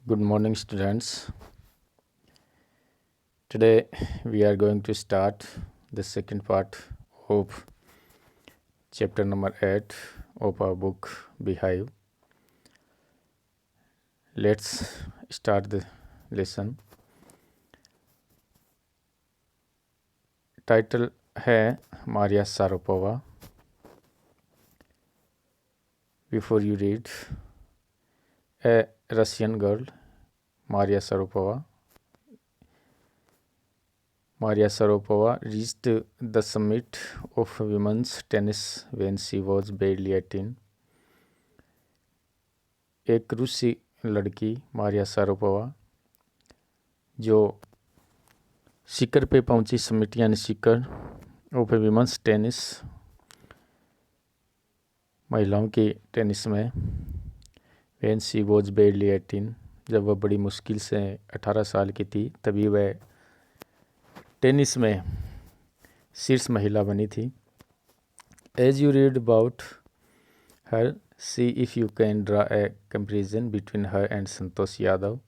Good morning, students. Today we are going to start the second part of chapter number 8 of our book Beehive. Let's start the lesson. Title है Maria सारोपोवा. Before you read, a Russian girl, Maria Sharapova. Maria Sharapova reached the summit of women's tennis when she was barely 18. एक रूसी लड़की Maria Sharapova जो शिखर पे पहुंची, summit यानी शिखर of women's tennis, महिलाओं की टेनिस में, व्हेन शी वॉज बेरली 18, जब वह बड़ी मुश्किल से 18 साल की थी, तभी वह टेनिस में शीर्ष महिला बनी थी. As you read about her, see if you can draw a comparison between her and Santosh Yadav.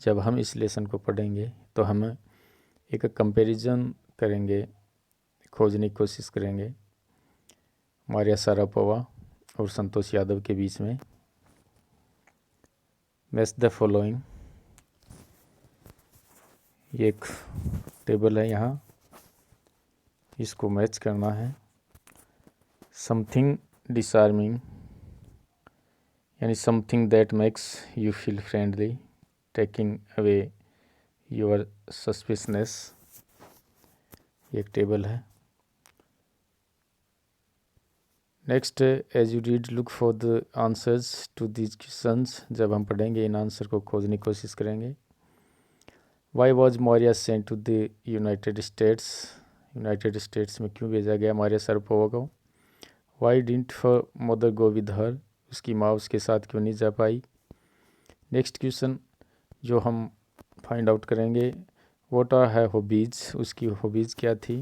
जब हम इस लेसन को पढ़ेंगे तो हम एक कंपैरिजन करेंगे, खोजने की कोशिश करेंगे मारिया शारापोवा और संतोष यादव के बीच में. मैच द फॉलोइंग, ये एक टेबल है, यहाँ इसको मैच करना है. समथिंग डिसआर्मिंग यानी something that makes you feel friendly, taking away your suspiciousness, ये एक टेबल है. Next, as you read look for the answers to these questions. जब हम पढ़ेंगे इन आंसर को खोजने की कोशिश करेंगे. Why was Maria sent to the United States, United States में क्यों भेजा गया मारिया शारापोवा को. Why didn't her mother go with her, उसकी माँ उसके साथ क्यों नहीं जा पाई. नेक्स्ट क्वेश्चन जो हम फाइंड आउट करेंगे, व्हाट आर हर हॉबीज़, उसकी हॉबीज़ क्या थी.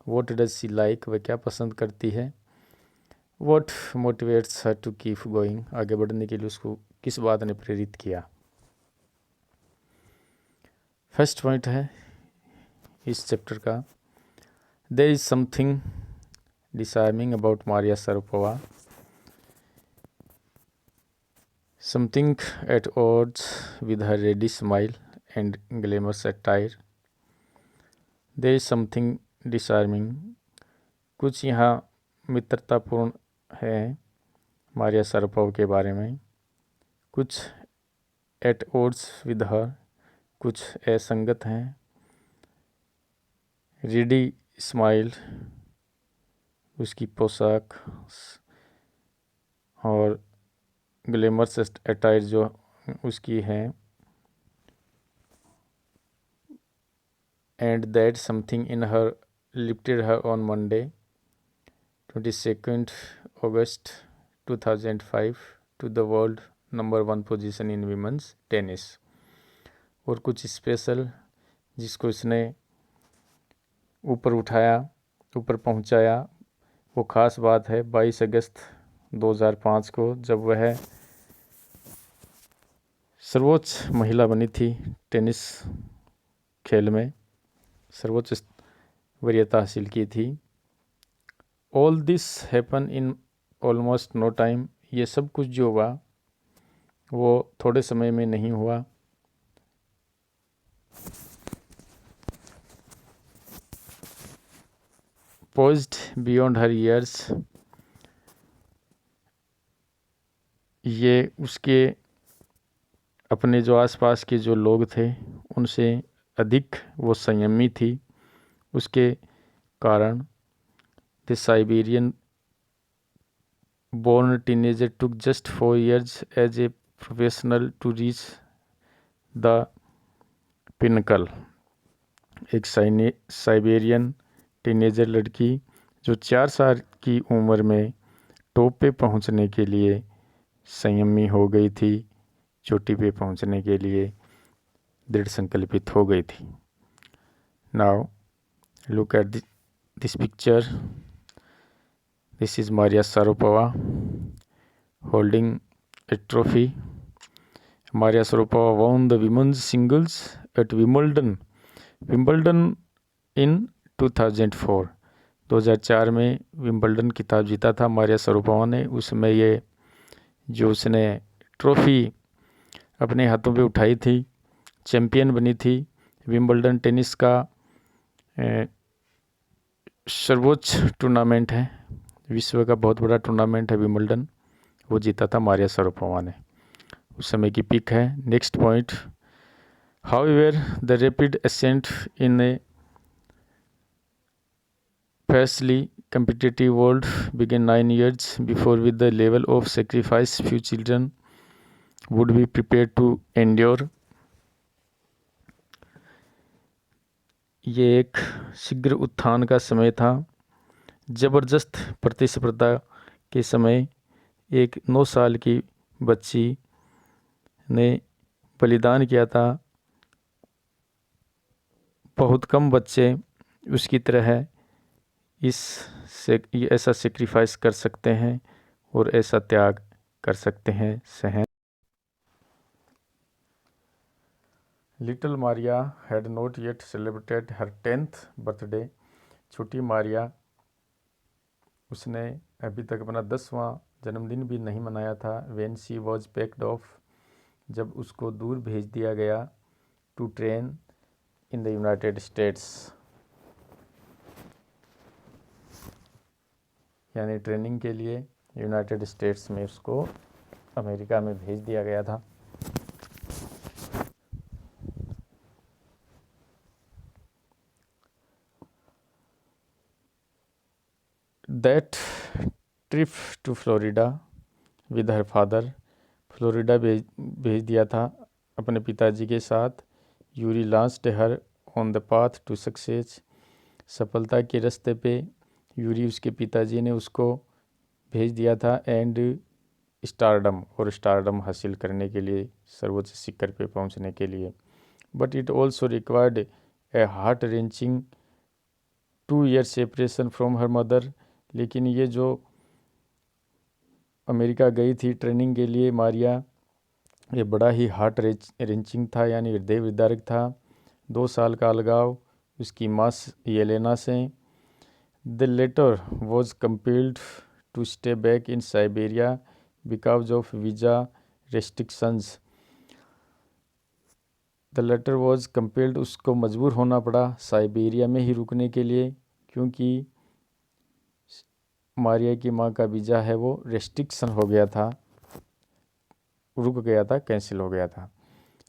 व्हाट डज शी लाइक, वह क्या पसंद करती है. What motivates her to keep going, आगे बढ़ने के लिए उसको किस बात ने प्रेरित किया. फर्स्ट पॉइंट है इस चैप्टर का, there is something disarming about Maria Sharapova. Something at odds with her ready smile and glamorous attire. There is something disarming. कुछ यहाँ मित्रतापूर्ण है मारिया शारापोवा के बारे में. कुछ at odds with her, कुछ असंगत हैं. ready smile, उसकी पोशाक, और ग्लैमरस अटायर जो उसकी है. And that something in her lifted her on Monday 22 अगस्त 2005 to the world number 1 position in women's tennis. और कुछ स्पेशल जिसको इसने ऊपर उठाया, ऊपर पहुंचाया, वो ख़ास बात है 22 अगस्त 2005 को, जब वह सर्वोच्च महिला बनी थी टेनिस खेल में, सर्वोच्च वरीयता हासिल की थी. All this happen in almost no time, ये सब कुछ जो हुआ वो थोड़े समय में नहीं हुआ. पोज्ड बियॉन्ड हर ईयर्स, ये उसके अपने जो आसपास के जो लोग थे उनसे अधिक वो संयमी थी. उसके कारण the Siberian born teenager took just 4 years as a professional to reach the pinnacle. एक साइबेरियन टीनेजर लड़की जो 4 साल की उम्र में टॉप पे पहुंचने के लिए संयमी हो गई थी, चोटी पे पहुंचने के लिए दृढ़ संकल्पित हो गई थी. Now look at this picture. This is Maria Sharapova holding A trophy, Maria Sharapova won the women's singles at Wimbledon in 2004. 2004 में विंबलडन खिताब जीता था मारिया शरापोवा ने। उसमें ये जो उसने ट्रॉफी अपने हाथों पे उठाई थी, चैम्पियन बनी थी। विंबलडन टेनिस का सर्वोच्च टूर्नामेंट है, विश्व का बहुत बड़ा टूर्नामेंट है विंबलडन, वो जीता था मारिया शरापोवा ने। उस समय की पिक है। Next point, however the rapid ascent in a fiercely competitive world began 9 years before with the level of sacrifice few children would be prepared to endure. ये एक शीघ्र उत्थान का समय था। जबरदस्त प्रतिस्पर्धा के समय एक 9 साल की बच्ची ने बलिदान किया था। बहुत कम बच्चे उसकी तरह ऐसा सेक्रीफाइस कर सकते हैं और ऐसा त्याग कर सकते हैं, सहन। Little Maria had not yet celebrated her 10th birthday. छोटी मारिया, उसने अभी तक अपना 10वां जन्मदिन भी नहीं मनाया था। When she was packed off, जब उसको दूर भेज दिया गया, to train in the United States, यानी ट्रेनिंग के लिए यूनाइटेड स्टेट्स में उसको अमेरिका में भेज दिया गया था। That trip to Florida with her father, Florida भेज दिया था अपने पिताजी के साथ। Yuri launched her on the path to success, सफलता के रास्ते पे यूरी, उसके पिताजी ने उसको भेज दिया था। एंड स्टारडम, और स्टारडम हासिल करने के लिए, सर्वोच्च शिखर पे पहुंचने के लिए। But it also required A heart wrenching 2 year separation from her mother. लेकिन ये जो अमेरिका गई थी ट्रेनिंग के लिए मारिया, ये बड़ा ही हार्ट रेंचिंग था, यानी हृदय विदारक था। 2 साल का अलगाव उसकी माँ येलेना से। The latter was compelled to stay back in Siberia because of visa restrictions. The latter was compelled, उसको मजबूर होना पड़ा साइबेरिया में ही रुकने के लिए, क्योंकि मारिया की माँ का वीज़ा है वो रेस्ट्रिक्शन हो गया था, रुक गया था, कैंसिल हो गया था।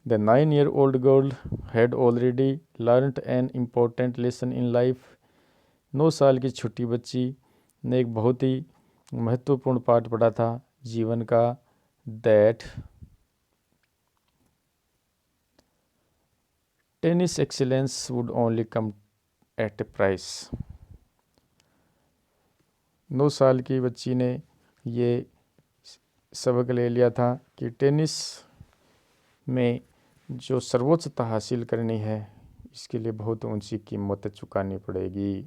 The 9-year-old girl had already learned an important lesson in life. 9 साल की छोटी बच्ची ने एक बहुत ही महत्वपूर्ण पाठ पढ़ा था जीवन का। That tennis excellence would only come at a price. 9 साल की बच्ची ने ये सबक ले लिया था कि टेनिस में जो सर्वोच्चता हासिल करनी है, इसके लिए बहुत ऊंची कीमत चुकानी पड़ेगी।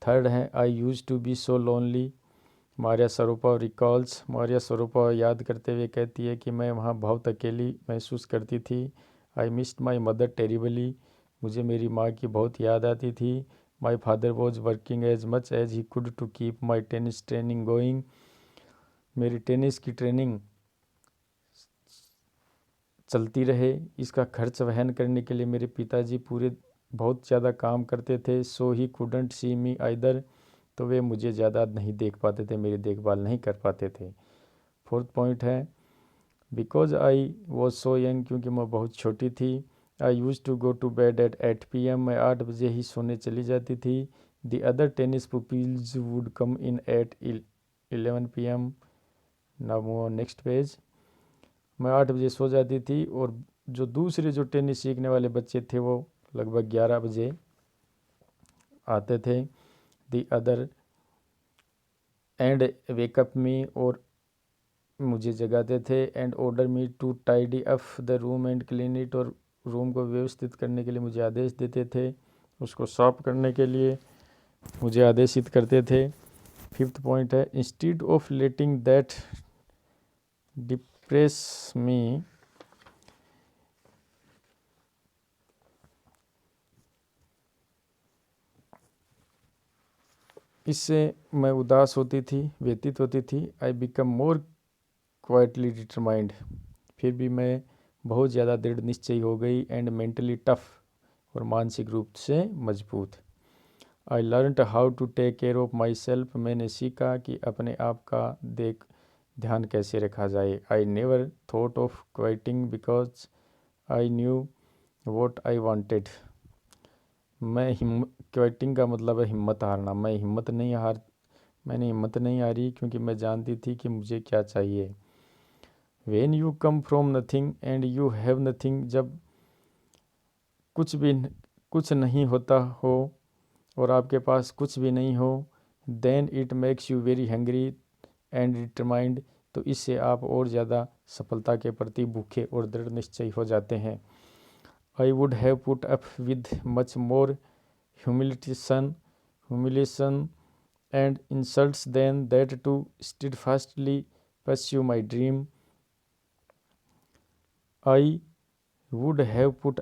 थर्ड है, I use to be so lonely. Maria Sharapova recalls, Maria Sharapova याद करते हुए कहती है कि मैं वहाँ बहुत अकेली महसूस करती थी। I missed my mother terribly, मुझे मेरी माँ की बहुत याद आती थी। My father was working as much as he could to keep my tennis training going. मेरी टेनिस की ट्रेनिंग चलती रहे, इसका खर्च वहन करने के लिए मेरे पिताजी बहुत ज़्यादा काम करते थे। सो he couldn't see me either, तो वे मुझे ज़्यादा नहीं देख पाते थे, मेरी देखभाल नहीं कर पाते थे। फोर्थ पॉइंट है, because I was so young, क्योंकि मैं बहुत छोटी थी। I use to go to bed at 8 PM, मैं 8 बजे ही सोने चली जाती थी। The other tennis pupils would come in at 11 PM। Now move on next page. मैं 8 बजे सो जाती थी और जो दूसरे जो टेनिस सीखने वाले बच्चे थे वो लगभग 11 बजे आते थे। The other and wake up me, और मुझे जगाते थे। And order me to tidy up the room and clean it, और रूम को व्यवस्थित करने के लिए मुझे आदेश देते थे, उसको साफ करने के लिए मुझे आदेशित करते थे। फिफ्थ पॉइंट है, instead of letting that depress me, इससे मैं उदास होती थी, व्यतीत होती थी। I become more quietly determined, फिर भी मैं बहुत ज़्यादा दृढ़ निश्चयी हो गई। एंड मेंटली टफ, और मानसिक रूप से मजबूत। I learned how to take care of my self, मैंने सीखा कि अपने आप का ध्यान कैसे रखा जाए। I never thought of quitting because I knew what I wanted. Quitting का मतलब है हिम्मत हारना। मैंने हिम्मत नहीं हारी क्योंकि मैं जानती थी कि मुझे क्या चाहिए। When you come from nothing and you have nothing, जब कुछ नहीं होता हो और आपके पास कुछ भी नहीं हो, then it makes you very hungry and determined, तो इससे आप और ज़्यादा सफलता के प्रति भूखे और दृढ़ निश्चयी हो जाते हैं। I would have put up with much more humiliation and insults than that to steadfastly pursue my dream. I would have put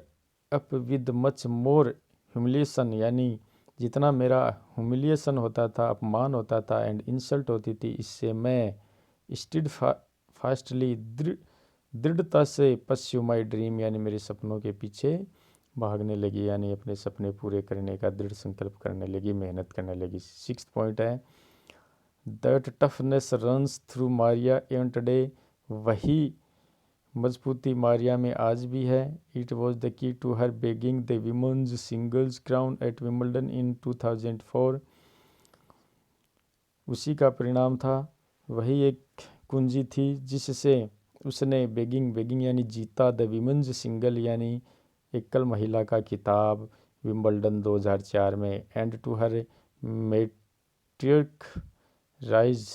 up with much more humiliation, यानी जितना मेरा humiliation होता था, अपमान होता था, एंड इंसल्ट होती थी, इससे मैं steadfastly दृढ़ता से pursue my dream, यानी मेरे सपनों के पीछे भागने लगी, यानी अपने सपने पूरे करने का दृढ़ संकल्प करने लगी, मेहनत करने लगी। 6th पॉइंट है that toughness runs through Maria even today, वही मजबूती मारिया में आज भी है। It was the key to her bagging the women's singles crown at Wimbledon in 2004, उसी का परिणाम था, वही एक कुंजी थी जिससे उसने बेगिंग यानी जीता, द विमेंस सिंगल यानी एकल महिला का खिताब विम्बल्डन 2004 में, and to her meteoric rise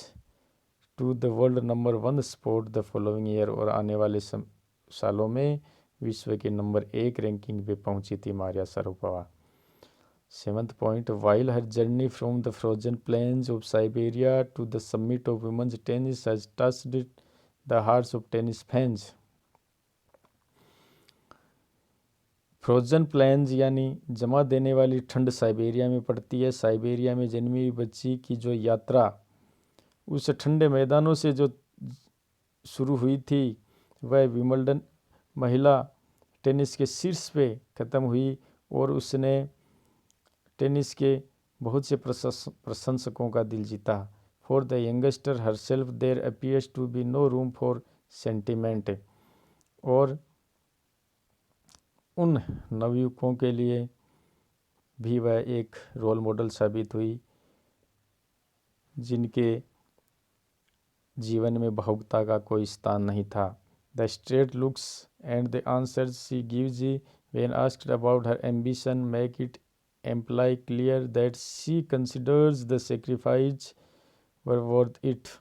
to the world number 1 spot the following year, और आने वाले सालों में विश्व के नंबर 1 रैंकिंग पे पहुंची थी Maria Sharapova. 7th point while her journey from the frozen plains of Siberia to the summit of women's tennis has touched the hearts of tennis fans. Frozen plains यानी जमा देने वाली ठंड साइबेरिया में पड़ती है। साइबेरिया में जन्मी हुई बच्ची की जो यात्रा उस ठंडे मैदानों से जो शुरू हुई थी, वह विम्बल्डन महिला टेनिस के शीर्ष पे ख़त्म हुई, और उसने टेनिस के बहुत से प्रशंसकों का दिल जीता। For the youngster herself there appears to be no room for sentiment, और उन नवयुवकों के लिए भी वह एक रोल मॉडल साबित हुई जिनके जीवन में भावुकता का कोई स्थान नहीं था। The straight looks and the answers she gives when asked about her ambition make it imply clear that she considers the sacrifice were worth it.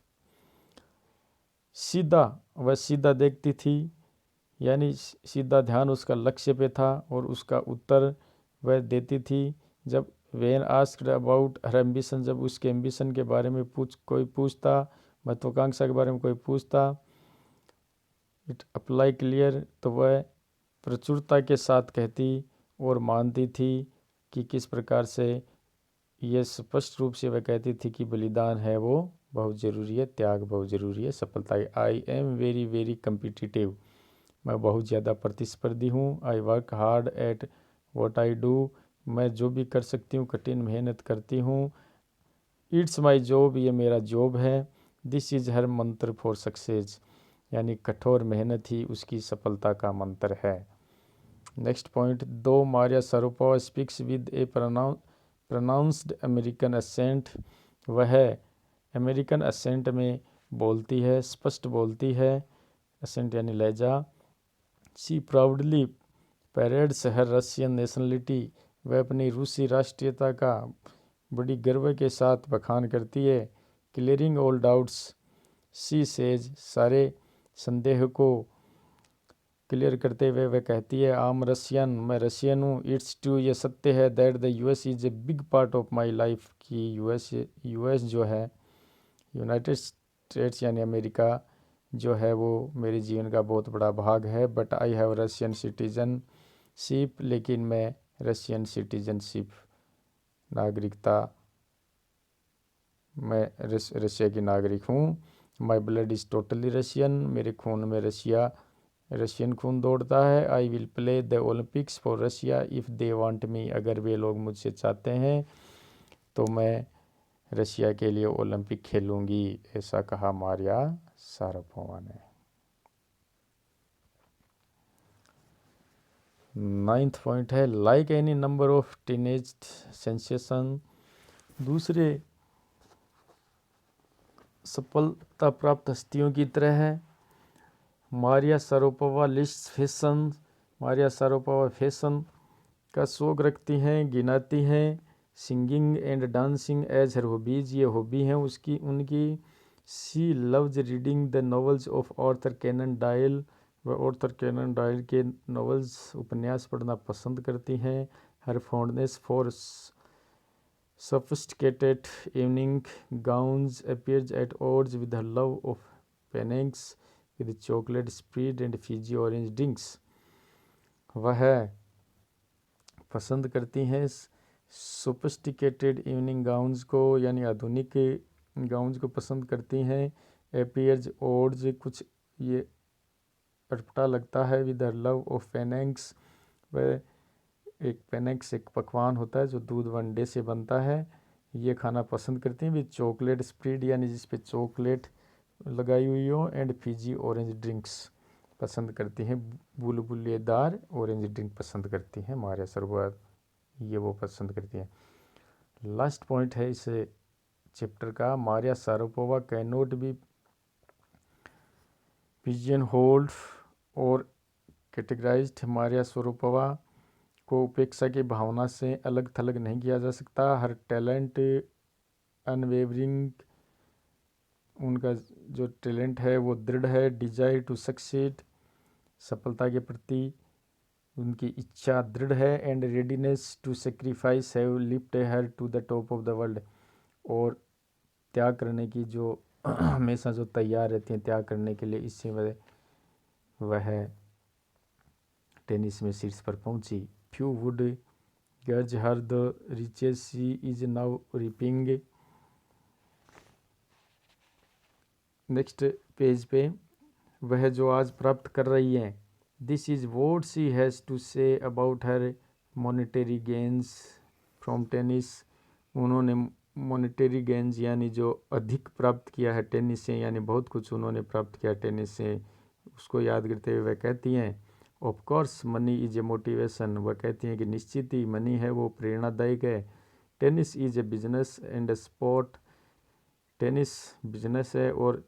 वह सीधा देखती थी, यानी सीधा ध्यान उसका लक्ष्य पे था, और उसका उत्तर वह देती थी जब when asked about her ambition, जब उसके एम्बिशन के बारे में कोई पूछता, महत्वाकांक्षा के बारे में कोई पूछता, इट अप्लाई क्लियर, तो वह प्रचुरता के साथ कहती और मानती थी कि किस प्रकार से, ये स्पष्ट रूप से वह कहती थी कि बलिदान है वो बहुत ज़रूरी है, त्याग बहुत ज़रूरी है सफलता। I am very very competitive, मैं बहुत ज़्यादा प्रतिस्पर्धी हूँ। I work hard at what I do, मैं जो भी कर सकती हूँ कठिन मेहनत करती हूँ। इट्स माई जॉब, ये मेरा जॉब है। दिस इज़ हर मंत्र फॉर सक्सेस, यानी कठोर मेहनत ही उसकी सफलता का मंत्र है। नेक्स्ट पॉइंट दो Maria Sharapova speaks with a pronounced American accent, वह अमेरिकन एसेंट में बोलती है, स्पष्ट बोलती है, एसेंट यानी लहजा। She proudly parades her Russian nationality, वह अपनी रूसी राष्ट्रीयता का बड़ी गर्व के साथ बखान करती है। Clearing all doubts she says, सारे संदेह को क्लियर करते हुए वह कहती है, आम रशियन, मैं रशियन हूँ। इट्स ट्रू, ये सत्य है। That the US is a big part of my life, कि यूएस जो है, यूनाइटेड स्टेट्स यानी अमेरिका, जो है वो मेरे जीवन का बहुत बड़ा भाग है। But I have Russian citizenship, लेकिन मैं रशियन सिटीजनशिप नागरिकता, मैं रशिया की नागरिक हूँ। My blood is totally Russian, मेरे खून में रशियन खून दौड़ता है। I will play the Olympics for Russia if they want me, अगर वे लोग मुझसे चाहते हैं तो मैं रशिया के लिए ओलंपिक खेलूंगी, ऐसा कहा मारिया शारापोवा ने। 9th पॉइंट है like any number of teenage sensation, दूसरे सफलता प्राप्त हस्तियों की तरह है। मारिया शारापोवा फैशन का शौक रखती हैं, गिनाती हैं। Singing and dancing as her hobbies, ये हॉबी हैं उनकी। She loves reading the novels of Arthur Conan Doyle, वह ऑर्थर कैनन डॉयल के नॉवेल्स उपन्यास पढ़ना पसंद करती हैं। Her fondness for sophisticated evening gowns appears at odds with her love of Pennings with chocolate spread and Fiji orange drinks. वह पसंद करती हैं सोफिस्टिकेटेड इवनिंग गाउन्स को, यानी आधुनिक गाउन्स को पसंद करती हैं। appears odds, कुछ ये अटपटा लगता है। with her love of Pennings, वह एक पेनेक्स एक पकवान होता है जो दूध व अंडे से बनता है, ये खाना पसंद करती हैं। विद चॉकलेट स्प्रेड, यानी जिस पे चॉकलेट लगाई हुई हो। एंड फिजी ऑरेंज ड्रिंक्स, पसंद करती हैं बुलबुलेदार ऑरेंज ड्रिंक पसंद करती हैं। मारिया शारापोवा ये वो पसंद करती हैं। लास्ट पॉइंट है इस चैप्टर का, Maria Sharapova can not be pigeon hold और कैटेगराइज्ड। मारिया शारापोवा को उपेक्षा की भावना से अलग थलग नहीं किया जा सकता। हर टैलेंट अनवेवरिंग, उनका जो टैलेंट है वो दृढ़ है। डिजायर टू सक्सीड, सफलता के प्रति उनकी इच्छा दृढ़ है। And readiness to sacrifice have lift her to the top of the world, और त्याग करने की जो हमेशा जो तैयार रहती हैं त्याग करने के लिए, इससे वह टेनिस में शीर्ष पर पहुंची। Few would grudge her the riches she is now reaping. Next page पे, वह जो आज प्राप्त कर रही है। This is what she has to say about her monetary gains from tennis, उन्होंने मॉनेटरी गेन्स यानी जो अधिक प्राप्त किया है टेनिस से, यानी बहुत कुछ उन्होंने प्राप्त किया टेनिस से, उसको याद करते हुए वह कहती हैं of course money is a motivation, वह कहती हैं कि निश्चित ही मनी है वो प्रेरणादायक है। Tennis is a business and a sport, tennis business है और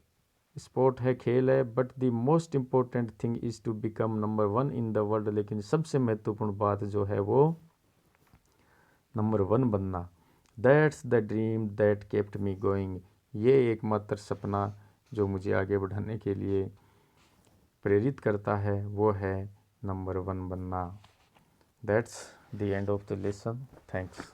स्पोर्ट है, खेल है। But the most important thing is to become number 1 in the world, लेकिन सबसे महत्वपूर्ण बात जो है वो नंबर 1 बनना। That's the dream that kept me going, ये एकमात्र सपना जो मुझे आगे बढ़ाने के लिए प्रेरित करता है वो है नंबर 1 बनना। That's the end of the lesson. Thanks.